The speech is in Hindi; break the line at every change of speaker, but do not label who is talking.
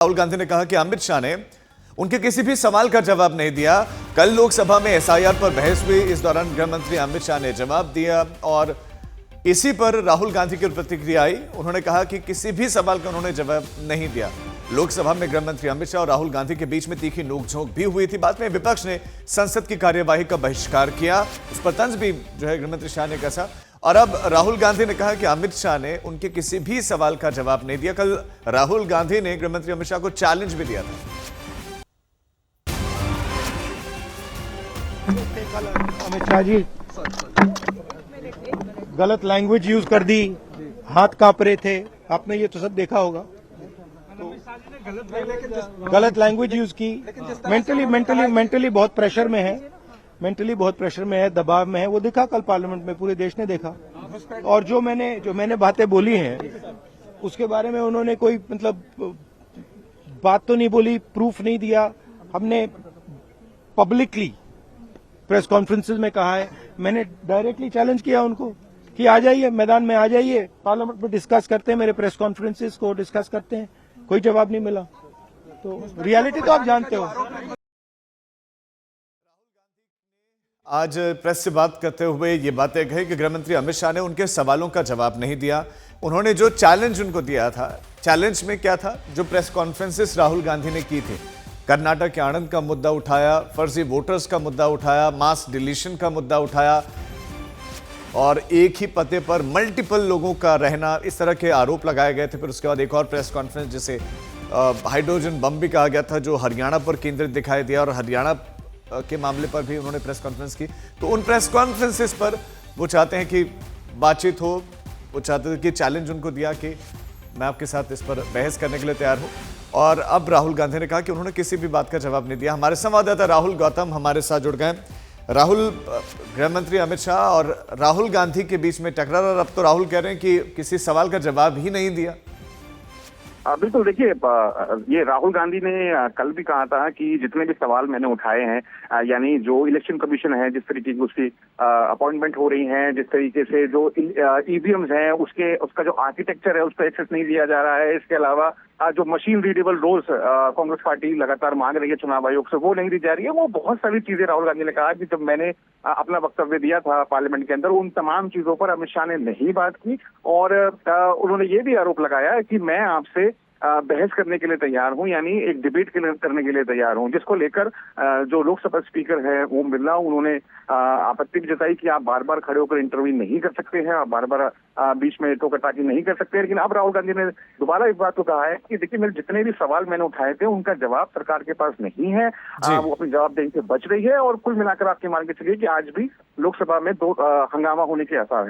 राहुल गांधी ने कहा कि अमित शाह ने उनके किसी भी सवाल का जवाब नहीं दिया। कल लोकसभा में एसआईआर पर बहस हुई। इस दौरान गृह मंत्री अमित शाह ने जवाब दिया और इसी पर राहुल गांधी की प्रतिक्रिया आई। उन्होंने कहा कि किसी भी सवाल का उन्होंने जवाब नहीं दिया। लोकसभा में गृह मंत्री अमित शाह और राहुल गांधी के बीच में तीखी नोकझोंक भी हुई थी। बाद में विपक्ष ने संसद की कार्यवाही का बहिष्कार किया। उस पर तंज भी जो है गृह मंत्री शाह ने कसा। और अब राहुल गांधी ने कहा कि अमित शाह ने उनके किसी भी सवाल का जवाब नहीं दिया। कल राहुल गांधी ने गृह मंत्री अमित शाह को चैलेंज भी दिया था।
अमित शाह जी गलत लैंग्वेज यूज कर दी, हाथ कांप रहे थे, आपने ये तो सब देखा होगा। गलत लैंग्वेज यूज की, मेंटली बहुत प्रेशर में है, दबाव में है। वो दिखा कल पार्लियामेंट में, पूरे देश ने देखा। और जो मैंने बातें बोली हैं उसके बारे में उन्होंने कोई बात तो नहीं बोली, प्रूफ नहीं दिया। हमने पब्लिकली प्रेस कॉन्फ्रेंसेस में कहा है, मैंने डायरेक्टली चैलेंज किया उनको कि आ जाइए मैदान में, आ जाइए पार्लियामेंट में डिस्कस करते हैं, मेरे प्रेस कॉन्फ्रेंसेस को डिस्कस करते हैं। कोई जवाब नहीं मिला। तो रियलिटी तो आप जानते हो।
आज प्रेस से बात करते हुए ये बातें कही कि गृहमंत्री अमित शाह ने उनके सवालों का जवाब नहीं दिया। उन्होंने जो चैलेंज उनको दिया था, चैलेंज में क्या था, जो प्रेस कॉन्फ्रेंसेस राहुल गांधी ने की थी, कर्नाटक के आणंद का मुद्दा उठाया, फर्जी वोटर्स का मुद्दा उठाया, मास डिलीशन का मुद्दा उठाया और एक ही पते पर मल्टीपल लोगों का रहना, इस तरह के आरोप लगाए गए थे। फिर उसके बाद एक और प्रेस कॉन्फ्रेंस जिसे हाइड्रोजन बम भी कहा गया था, जो हरियाणा पर केंद्रित दिखाई दिया और हरियाणा के मामले पर भी उन्होंने प्रेस कॉन्फ्रेंस की। तो उन प्रेस कॉन्फ्रेंसेस पर वो चाहते हैं कि बातचीत हो, वो चाहते थे कि चैलेंज उनको दिया कि मैं आपके साथ इस पर बहस करने के लिए तैयार हूं। और अब राहुल गांधी ने कहा कि उन्होंने किसी भी बात का जवाब नहीं दिया। हमारे संवाददाता राहुल गौतम हमारे साथ जुड़ गए। राहुल, गृह मंत्री अमित शाह और राहुल गांधी के बीच में टकरार, और अब तो राहुल कह रहे हैं कि किसी सवाल का जवाब ही नहीं दिया।
बिल्कुल, देखिए ये राहुल गांधी ने कल भी कहा था कि जितने भी सवाल मैंने उठाए हैं, यानी जो इलेक्शन कमीशन है, जिस तरीके की उसकी अपॉइंटमेंट हो रही है, जिस तरीके से जो ईवीएम्स हैं उसका जो आर्किटेक्चर है उस पर एक्सेस नहीं दिया जा रहा है। इसके अलावा जो machine readable rolls Congress party लगातार मांग रही है चुनाव आयोग से, वो नहीं दी जा रही है। वो बहुत सारी चीजें राहुल गांधी ने कहा कि जब मैंने अपना वक्तव्य दिया था पार्लियामेंट के अंदर, उन तमाम चीजों पर अमित शाह ने नहीं बात की। और उन्होंने ये भी आरोप लगाया कि मैं आपसे बहस करने के लिए तैयार हूं, यानी एक डिबेट करने के लिए तैयार हूं, जिसको लेकर जो लोकसभा स्पीकर है ओम बिरला, उन्होंने आपत्ति भी जताई कि आप बार बार खड़े होकर इंटरव्यू नहीं कर सकते हैं, आप बार बार बीच में टोकाटाकी नहीं कर सकते। लेकिन अब राहुल गांधी ने दोबारा इस बात को कहा है कि देखिए, मेरे जितने भी सवाल मैंने उठाए थे उनका जवाब सरकार के पास नहीं है। वो अपनी जवाबदेही से बच रही है। और कुल मिलाकर आपके मान के चलिए कि आज भी लोकसभा में दो हंगामा होने के आसार हैं।